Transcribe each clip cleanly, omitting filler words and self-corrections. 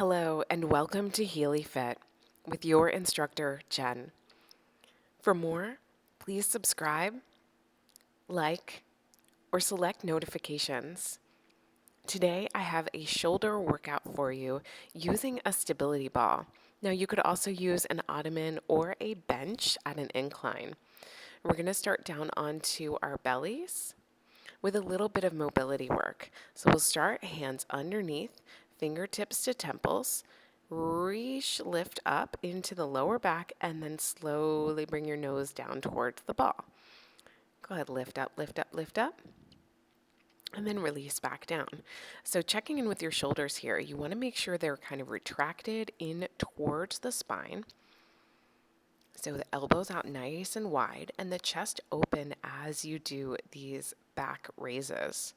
Hello and welcome to Healy Fit with your instructor, Jen. For more, please subscribe, like, or select notifications. Today I have a shoulder workout for you using a stability ball. Now you could also use an ottoman or a bench at an incline. We're going to start down onto our bellies with a little bit of mobility work. So we'll start hands underneath, fingertips to temples, lift up into the lower back, and then slowly bring your nose down towards the ball. Go ahead, lift up, lift up, lift up, and then release back down. So checking in with your shoulders here, you want to make sure they're kind of retracted in towards the spine. So the elbows out nice and wide and the chest open as you do these back raises.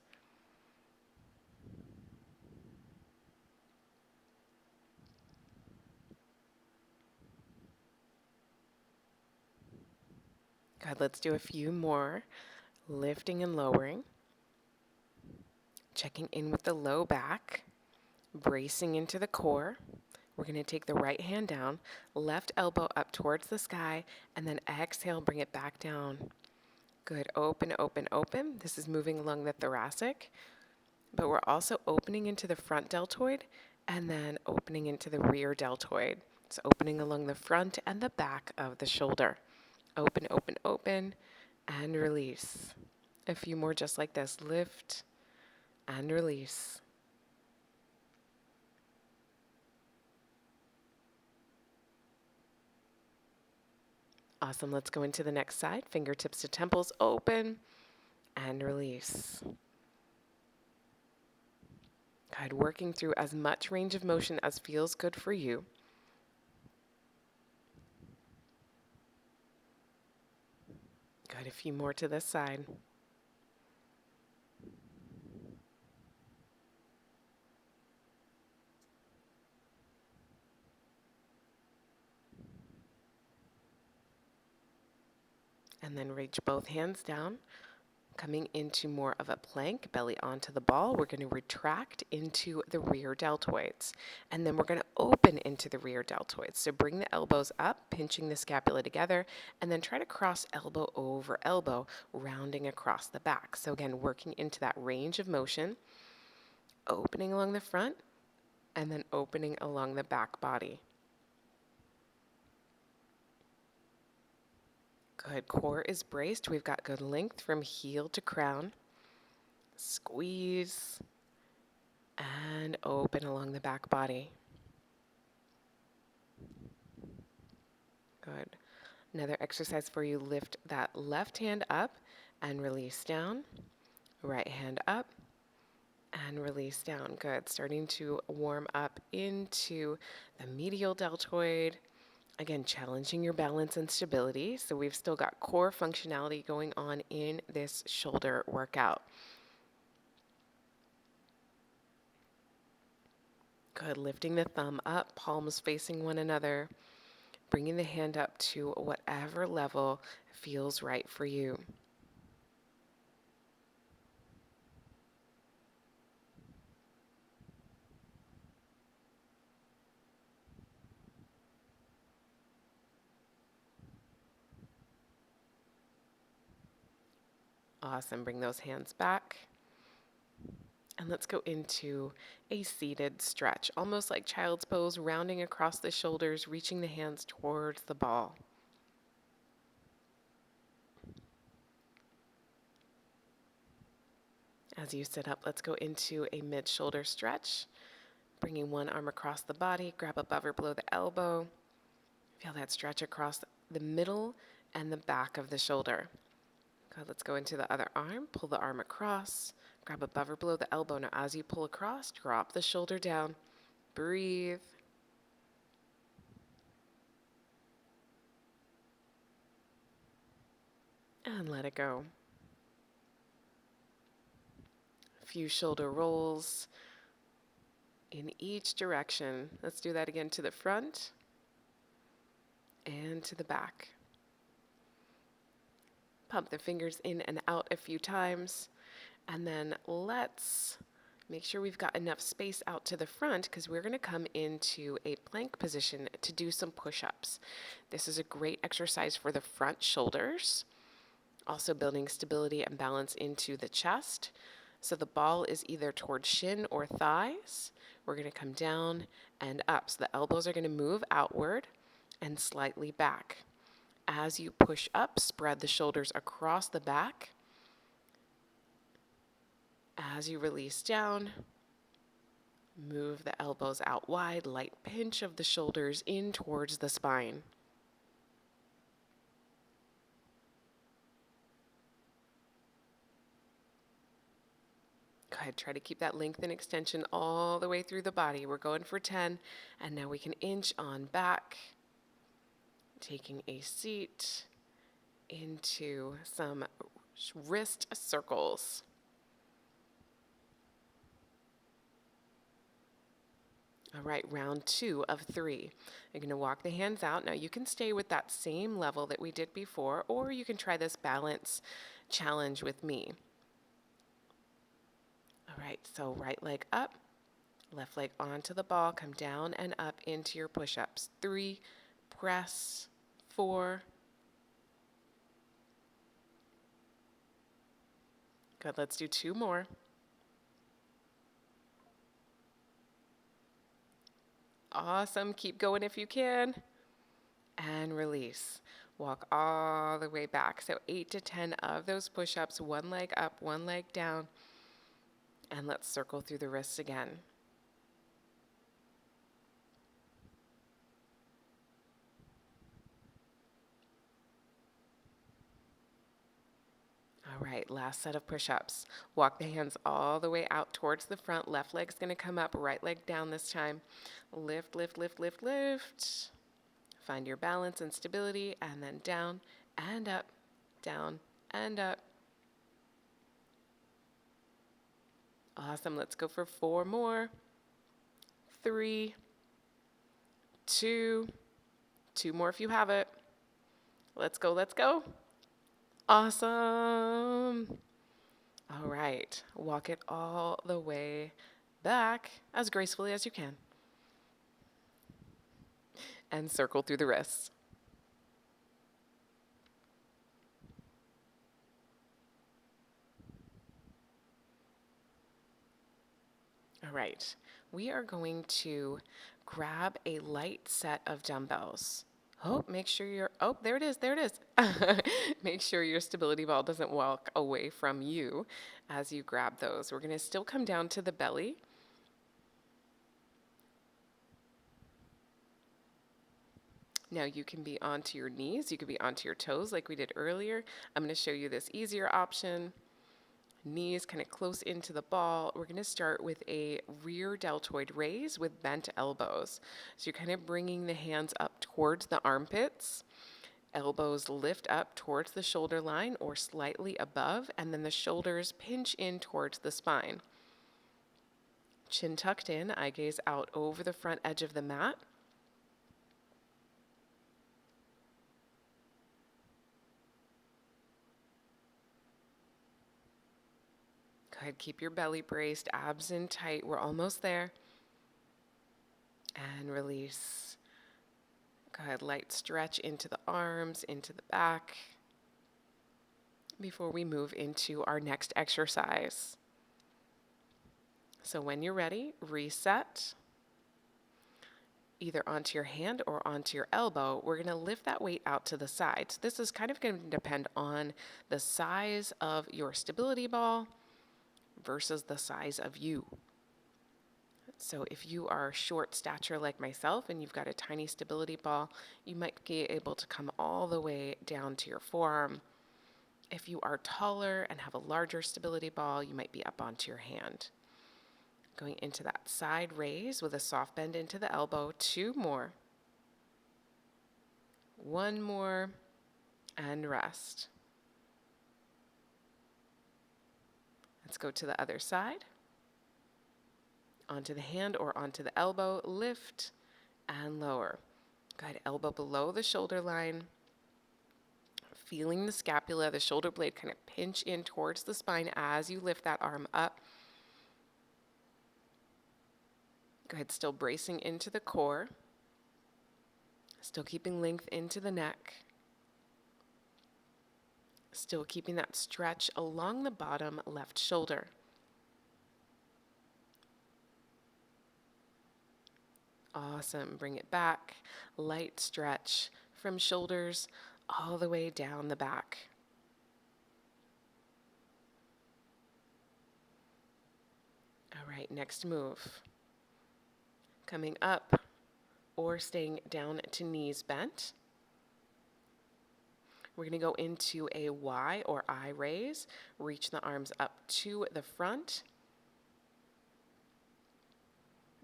Good, let's do a few more. Lifting and lowering. Checking in with the low back. Bracing into the core. We're going to take the right hand down, left elbow up towards the sky, and then exhale, bring it back down. Good, open, open, open. This is moving along the thoracic, but we're also opening into the front deltoid and then opening into the rear deltoid. It's opening along the front and the back of the shoulder. Open, open, open, and release. A few more just like this. Lift and release. Awesome. Let's go into the next side. Fingertips to temples. Open and release. Good. Working through as much range of motion as feels good for you. Good. A few more to this side. And then reach both hands down, coming into more of a plank, belly onto the ball. We're going to retract into the rear deltoids, and then we're going to open into the rear deltoids. So bring the elbows up, pinching the scapula together, and then try to cross elbow over elbow, rounding across the back. So again, working into that range of motion, opening along the front, and then opening along the back body. Good. Core is braced. We've got good length from heel to crown. Squeeze and open along the back body. Good. Another exercise for you. Lift that left hand up and release down. Right hand up and release down. Good. Starting to warm up into the medial deltoid. Again, challenging your balance and stability. So we've still got core functionality going on in this shoulder workout. Good. Lifting the thumb up, palms facing one another. Bringing the hand up to whatever level feels right for you. Awesome. Bring those hands back. And let's go into a seated stretch, almost like child's pose, rounding across the shoulders, reaching the hands towards the ball. As you sit up, let's go into a mid-shoulder stretch, bringing one arm across the body, grab above or below the elbow. Feel that stretch across the middle and the back of the shoulder. Good, let's go into the other arm, pull the arm across, grab above or below the elbow. Now as you pull across, drop the shoulder down, breathe. And let it go. A few shoulder rolls in each direction. Let's do that again to the front and to the back. Pump the fingers in and out a few times. And then let's Make sure we've got enough space out to the front because we're going to come into a plank position to do some push-ups. This is a great exercise for the front shoulders, also building stability and balance into the chest. So the ball is either towards shin or thighs. We're going to come down and up. So the elbows are going to move outward and slightly back. As you push up, spread the shoulders across the back. As you release down, move the elbows out wide, light pinch of the shoulders in towards the spine. Go ahead, try to keep that length and extension all the way through the body. We're going for 10, and now we can inch on back, taking a seat into some wrist circles. All right, round 2 of 3. You're going to walk the hands out. Now you can stay with that same level that we did before, or you can try this balance challenge with me. All right, so right leg up, left leg onto the ball, come down and up into your push-ups. 3, press, 4. Good, let's do 2 more. Awesome, keep going if you can. And release. Walk all the way back. So 8 to 10 of those push-ups, one leg up, one leg down. And let's circle through the wrists again. All right, last set of push-ups. Walk the hands all the way out towards the front. Left leg's going to come up, right leg down this time. Lift, lift, lift, lift, lift. Find your balance and stability, and then down and up, down and up. Awesome, let's go for 4 more. 3, 2, 2 more if you have it. Let's go, let's go. Awesome. All right, walk it all the way back as gracefully as you can. And circle through the wrists. All right, we are going to grab a light set of dumbbells. Oh, make sure there it is, there it is. Make sure your stability ball doesn't walk away from you as you grab those. We're gonna still come down to the belly. Now you can be onto your knees, you could be onto your toes like we did earlier. I'm gonna show you this easier option. Knees kind of close into the ball. We're going to start with a rear deltoid raise with bent elbows. So you're kind of bringing the hands up towards the armpits. Elbows lift up towards the shoulder line or slightly above, and then the shoulders pinch in towards the spine. Chin tucked in, eye gaze out over the front edge of the mat. Go ahead, keep your belly braced, abs in tight. We're almost there. And release. Go ahead, light stretch into the arms, into the back, before we move into our next exercise. So when you're ready, reset. Either onto your hand or onto your elbow. We're going to lift that weight out to the side. So this is kind of going to depend on the size of your stability ball versus the size of you. So if you are short stature like myself and you've got a tiny stability ball, you might be able to come all the way down to your forearm. If you are taller and have a larger stability ball, you might be up onto your hand. Going into that side raise with a soft bend into the elbow. 2 more. 1 more, and rest. Let's go to the other side. Onto the hand or onto the elbow, lift and lower. Good, elbow below the shoulder line. Feeling the scapula, the shoulder blade kind of pinch in towards the spine as you lift that arm up. Go ahead, still bracing into the core. Still keeping length into the neck. Still keeping that stretch along the bottom left shoulder. Awesome. Bring it back. Light stretch from shoulders all the way down the back. All right, next move. Coming up or staying down to knees bent. We're going to go into a Y or I raise. Reach the arms up to the front.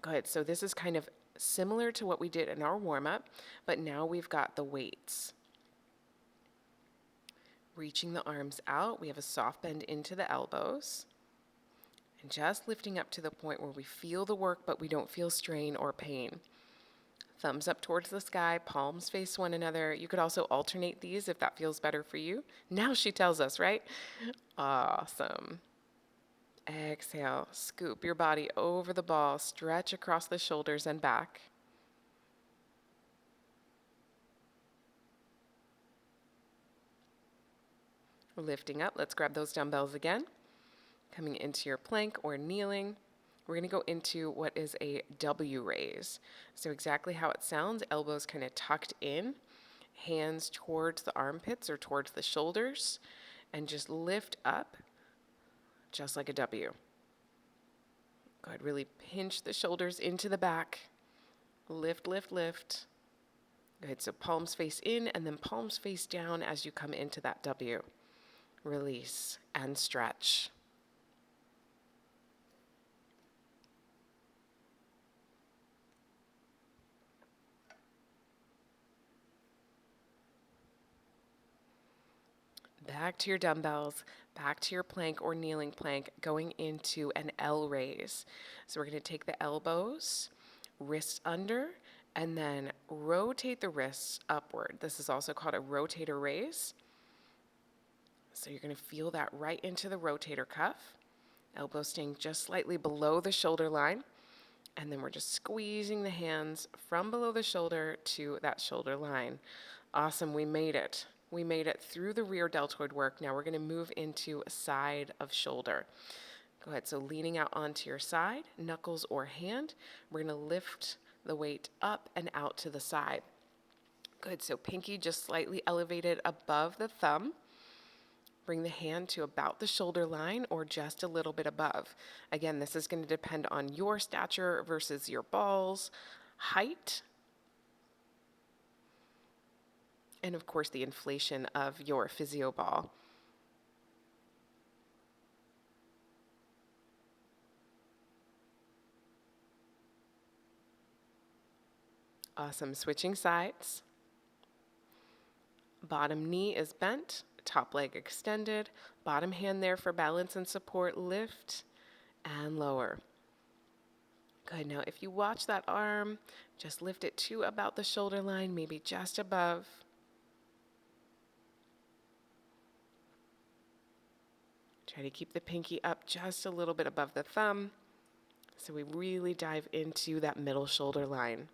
Go ahead. So this is kind of similar to what we did in our warm-up, but now we've got the weights. Reaching the arms out. We have a soft bend into the elbows. And just lifting up to the point where we feel the work, but we don't feel strain or pain. Thumbs up towards the sky, palms face one another. You could also alternate these if that feels better for you. Now she tells us, right? Awesome. Exhale, scoop your body over the ball, stretch across the shoulders and back. Lifting up, let's grab those dumbbells again. Coming into your plank or kneeling. We're going to go into what is a W raise. So exactly how it sounds, elbows kind of tucked in, hands towards the armpits or towards the shoulders, and just lift up just like a W. Go ahead, really pinch the shoulders into the back. Lift, lift, lift. Go ahead, so palms face in and then palms face down as you come into that W. Release and stretch. Back to your dumbbells, back to your plank or kneeling plank, going into an L raise. So we're going to take the elbows, wrists under, and then rotate the wrists upward. This is also called a rotator raise. So you're going to feel that right into the rotator cuff. Elbow staying just slightly below the shoulder line. And then we're just squeezing the hands from below the shoulder to that shoulder line. Awesome, we made it. We made it through the rear deltoid work. Now we're going to move into side of shoulder. Go ahead, so leaning out onto your side, knuckles or hand. We're going to lift the weight up and out to the side. Good, so pinky just slightly elevated above the thumb. Bring the hand to about the shoulder line or just a little bit above. Again, this is going to depend on your stature versus your balls, height, and of course the inflation of your physio ball. Awesome, switching sides. Bottom knee is bent, top leg extended, bottom hand there for balance and support, lift and lower. Good, now if you watch that arm, just lift it to about the shoulder line, maybe just above. Try to keep the pinky up just a little bit above the thumb so we really dive into that middle shoulder line.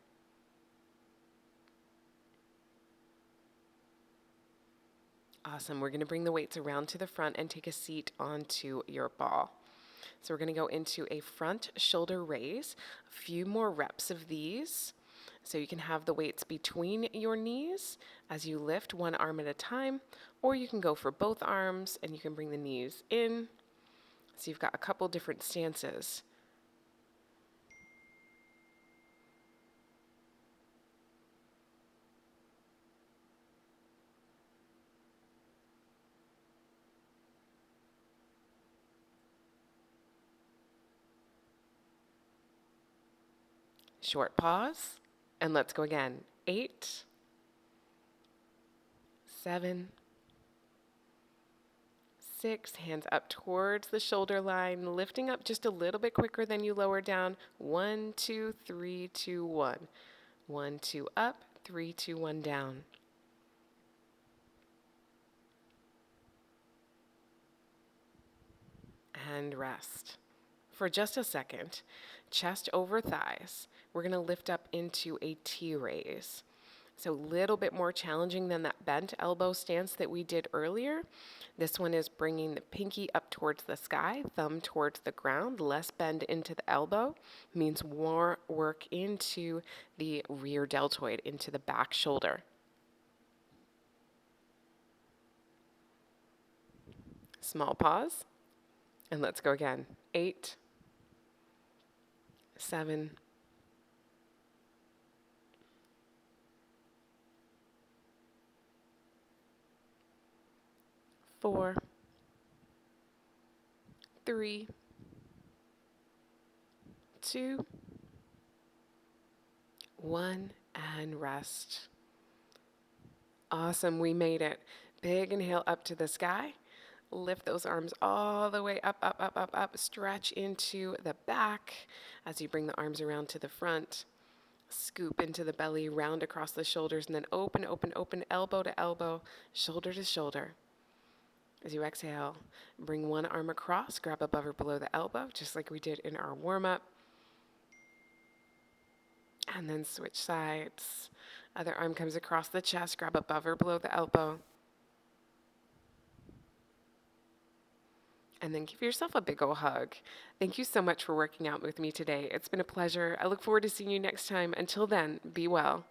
Awesome. We're going to bring the weights around to the front and take a seat onto your ball. So we're going to go into a front shoulder raise, a few more reps of these. So you can have the weights between your knees as you lift one arm at a time, or you can go for both arms and you can bring the knees in. So you've got a couple different stances. Short pause, and let's go again. 8, 7, 6, hands up towards the shoulder line, lifting up just a little bit quicker than you lower down. 1, 2, 3, 2, 1. 1, 2, up, 3, 2, 1, down. And rest. For just a second, chest over thighs. We're going to lift up into a T raise. So a little bit more challenging than that bent elbow stance that we did earlier. This one is bringing the pinky up towards the sky, thumb towards the ground, less bend into the elbow, means more work into the rear deltoid, into the back shoulder. Small pause, and let's go again. 8, 7, 4, 3, 2, 1, and rest. Awesome, we made it. Big inhale up to the sky. Lift those arms all the way up, up, up, up, up. Stretch into the back as you bring the arms around to the front. Scoop into the belly, round across the shoulders, and then open, open, open, elbow to elbow, shoulder to shoulder. As you exhale, bring one arm across, grab above or below the elbow, just like we did in our warm-up. And then switch sides. Other arm comes across the chest, grab above or below the elbow. And then give yourself a big ol' hug. Thank you so much for working out with me today. It's been a pleasure. I look forward to seeing you next time. Until then, be well.